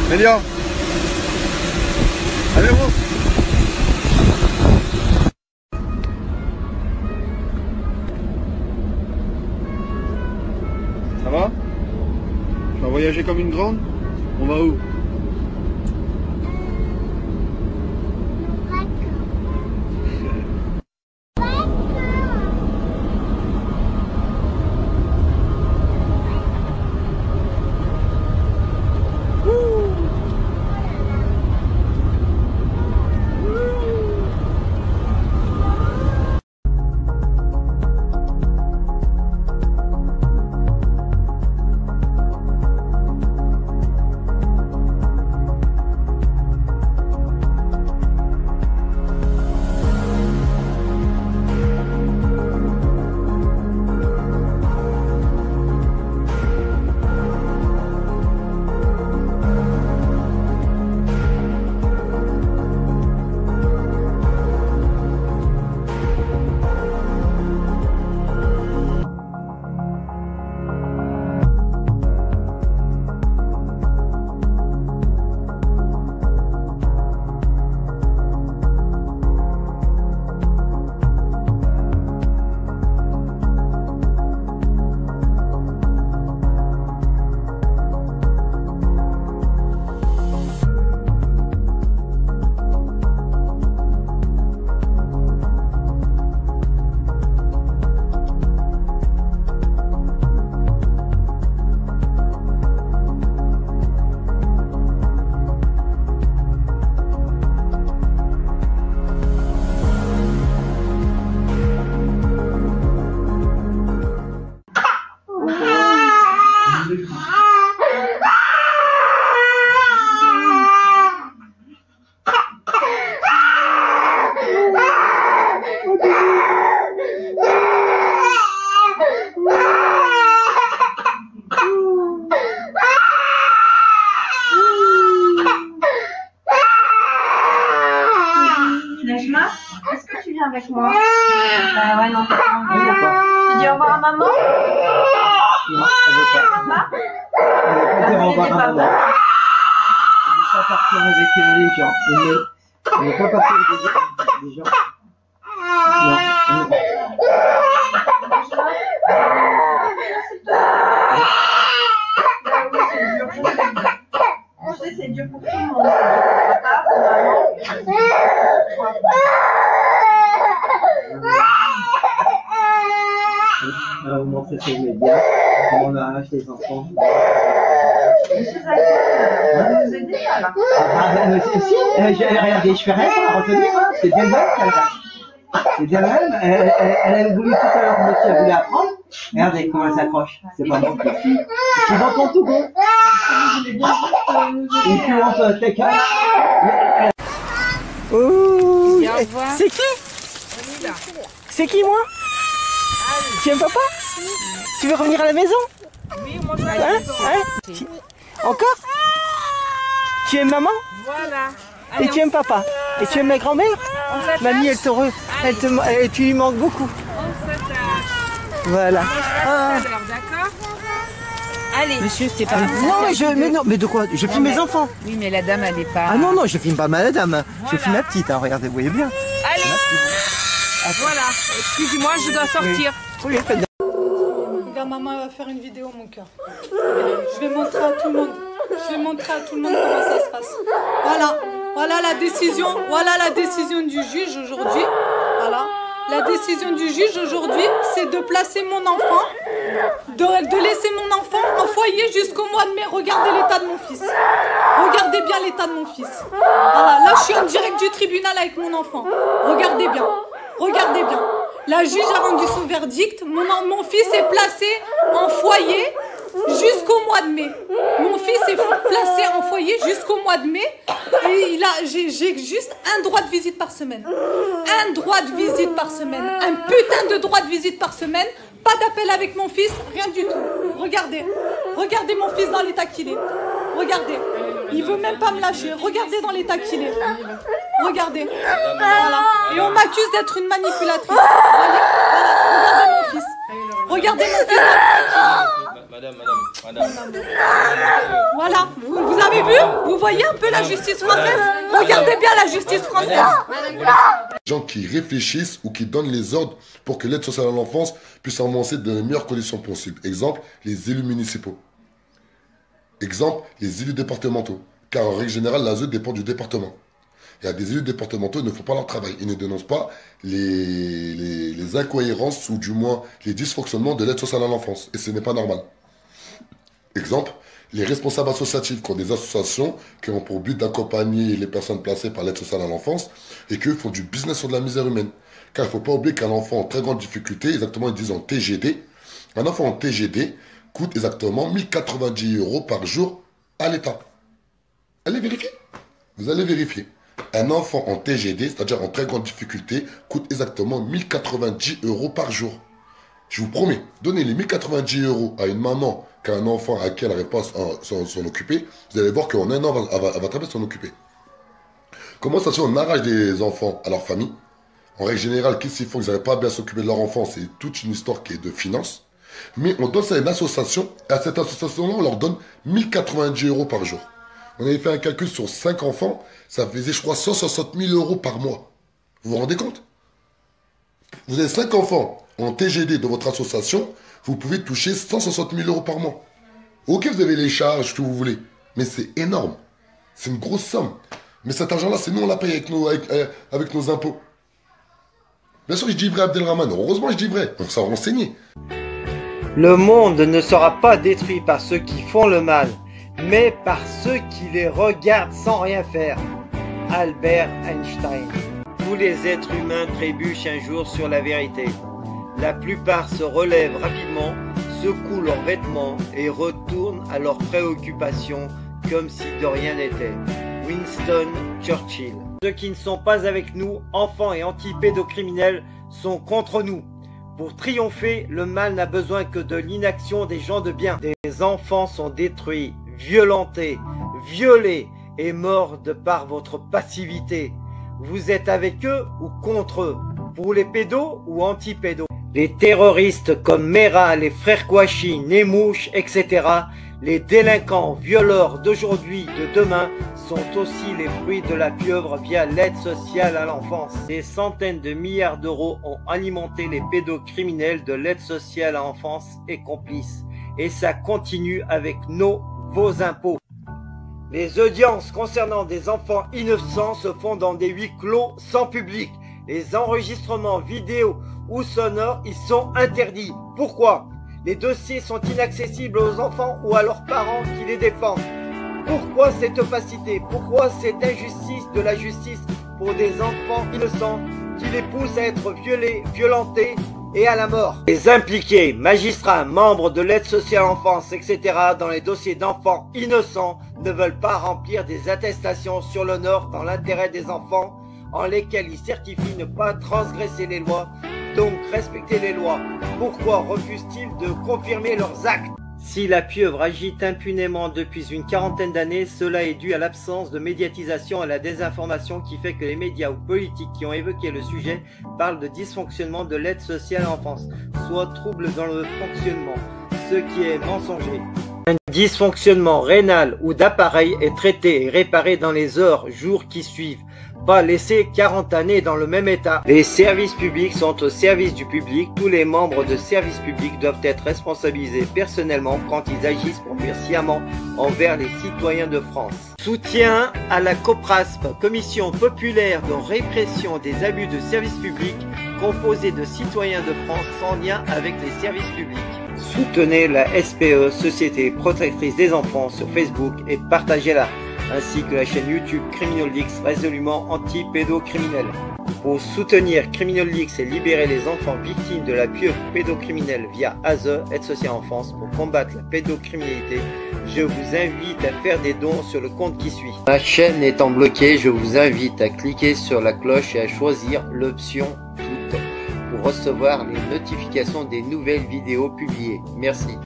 Mélia. Allez, vous. Ça va? Tu vas voyager comme une grande? On va où? Est-ce que tu viens avec moi? Bah ouais, non, t'as pas envie. Tu dis au revoir à maman? Non, elle veut pas. Papa? Elle veut pas revoir maman. Elle veut pas partir avec les gens. Elle veut pas partir avec les gens. Non. Je sais, c'est dur pour tout le monde. Papa, pour maman. Alors, vous montrez sur les médias comment on arrache les enfants. Monsieur Zaki, vous aidez pas là? Si, regardez, je fais rien pour la retenir, hein. C'est bien elle qu'elle arrache. C'est bien elle. Elle a voulu tout à l'heure, monsieur a voulu apprendre. Regardez comment elle s'accroche. C'est pas bon. C'est dans ton tout bon. Et puis on peut take care. Oh, c'est qui? C'est qui, moi? Tu aimes papa? Tu veux revenir à la maison? Oui, moi je vais à la maison. Encore? Tu aimes maman? Voilà. Et tu aimes papa? Et tu aimes ma grand-mère? Mamie, tu lui manques beaucoup. On s'attache. Voilà. Alors d'accord? Allez. Monsieur, c'est pas... Non, mais de quoi? Je filme mes enfants. Oui, mais la dame, elle est pas... Ah non, je filme pas ma dame. Je filme ma petite, hein. Regardez, vous voyez bien. Allez. Voilà. Excusez-moi, je dois sortir. Oui, faites bien. Regarde, maman va faire une vidéo, mon cœur. Je vais montrer à tout le monde. Je vais montrer à tout le monde comment ça se passe. Voilà la décision du juge aujourd'hui. Voilà. La décision du juge aujourd'hui, c'est de placer mon enfant, de laisser mon enfant en foyer jusqu'au mois de mai. Regardez l'état de mon fils. Regardez bien l'état de mon fils. Voilà, là je suis en direct du tribunal avec mon enfant. Regardez bien. Regardez bien. La juge a rendu son verdict. Mon fils est placé en foyer jusqu'au mois de mai. Mon fils est placé en foyer jusqu'au mois de mai. Et j'ai juste un droit de visite par semaine. Un droit de visite par semaine. Un putain de droit de visite par semaine. Pas d'appel avec mon fils, rien du tout. Regardez. Regardez mon fils dans l'état qu'il est. Regardez. Il veut même pas me lâcher. Regardez dans l'état qu'il est. Regardez. Voilà. Et on m'accuse d'être une manipulatrice. Voilà. Regardez mon fils. Regardez mon fils dans l'état qu'il est. Madame. Voilà, vous avez vu? Vous voyez un peu la justice française? Regardez bien la justice française. Gens qui réfléchissent ou qui donnent les ordres pour que l'aide sociale à l'enfance puisse avancer dans les meilleures conditions possibles. Exemple, les élus municipaux. Exemple, les élus départementaux. Car en règle générale, l'ASE dépend du département. Il y a des élus départementaux, ils ne font pas leur travail. Ils ne dénoncent pas les incohérences ou du moins les dysfonctionnements de l'aide sociale à l'enfance. Et ce n'est pas normal. Exemple, les responsables associatifs qui ont des associations qui ont pour but d'accompagner les personnes placées par l'aide sociale à l'enfance et qui font du business sur de la misère humaine. Car il ne faut pas oublier qu'un enfant en très grande difficulté, exactement ils disent en TGD, un enfant en TGD coûte exactement 1090 € par jour à l'État. Allez vérifier. Vous allez vérifier. Un enfant en TGD, c'est-à-dire en très grande difficulté, coûte exactement 1090 € par jour. Je vous promets, donnez les 1090 € à une maman qui a un enfant à qui elle n'arrive pas à s'en occuper, vous allez voir qu'en un an, elle va très bien s'en occuper. Comment ça se fait, on arrache des enfants à leur famille? En règle générale, qu'est-ce qu'ils font? Ils n'arrivent pas à bien s'occuper de leur enfant, c'est toute une histoire qui est de finance. Mais on donne ça à une association, et à cette association-là, on leur donne 1090 € par jour. On avait fait un calcul sur 5 enfants, ça faisait, je crois, 160 000 € par mois. Vous vous rendez compte? Vous avez 5 enfants en TGD de votre association, vous pouvez toucher 160 000 € par mois. Ok, vous avez les charges que vous voulez, mais c'est énorme. C'est une grosse somme. Mais cet argent-là, c'est nous, on la paye avec nos impôts. Bien sûr, je dis vrai, Abdelrahman. Heureusement, je dis vrai. On s'en renseigner. Le monde ne sera pas détruit par ceux qui font le mal, mais par ceux qui les regardent sans rien faire. Albert Einstein. Tous les êtres humains trébuchent un jour sur la vérité. La plupart se relèvent rapidement, secouent leurs vêtements et retournent à leurs préoccupations comme si de rien n'était. Winston Churchill. Ceux qui ne sont pas avec nous, enfants et anti-pédocriminels, sont contre nous. Pour triompher, le mal n'a besoin que de l'inaction des gens de bien. Des enfants sont détruits, violentés, violés et morts de par votre passivité. Vous êtes avec eux ou contre eux? Pour les pédos ou anti-pédos? Les terroristes comme Mera, les frères Kouachi, Nemouche, etc., les délinquants, violeurs d'aujourd'hui, de demain, sont aussi les fruits de la pieuvre via l'aide sociale à l'enfance. Des centaines de milliards d'euros ont alimenté les pédocriminels de l'aide sociale à l'enfance et complices. Et ça continue avec vos impôts. Les audiences concernant des enfants innocents se font dans des huis clos sans public. Les enregistrements vidéo ou sonores y sont interdits. Pourquoi? Les dossiers sont inaccessibles aux enfants ou à leurs parents qui les défendent. Pourquoi cette opacité? Pourquoi cette injustice de la justice pour des enfants innocents qui les pousse à être violés, violentés et à la mort? Les impliqués, magistrats, membres de l'aide sociale à l'enfance, etc. dans les dossiers d'enfants innocents ne veulent pas remplir des attestations sur l'honneur dans l'intérêt des enfants en lesquels ils certifient ne pas transgresser les lois, donc respecter les lois. Pourquoi refusent-ils de confirmer leurs actes? Si la pieuvre agite impunément depuis une quarantaine d'années, cela est dû à l'absence de médiatisation et à la désinformation qui fait que les médias ou politiques qui ont évoqué le sujet parlent de dysfonctionnement de l'aide sociale à l'enfance, soit trouble dans le fonctionnement, ce qui est mensonger. Un dysfonctionnement rénal ou d'appareil est traité et réparé dans les heures, jours qui suivent. Pas laisser 40 années dans le même état. Les services publics sont au service du public. Tous les membres de services publics doivent être responsabilisés personnellement quand ils agissent pour faire sciemment envers les citoyens de France. Soutien à la COPRASP, Commission populaire de répression des abus de services publics, composée de citoyens de France sans lien avec les services publics. Soutenez la SPE, Société Protectrice des Enfants, sur Facebook et partagez-la, ainsi que la chaîne YouTube Criminal Leaks, résolument anti-pédocriminel. Pour soutenir Criminal Leaks et libérer les enfants victimes de la pieuvre pédocriminelle via ASE, Aide sociale en France, pour combattre la pédocriminalité, je vous invite à faire des dons sur le compte qui suit. Ma chaîne étant bloquée, je vous invite à cliquer sur la cloche et à choisir l'option toutes pour recevoir les notifications des nouvelles vidéos publiées. Merci.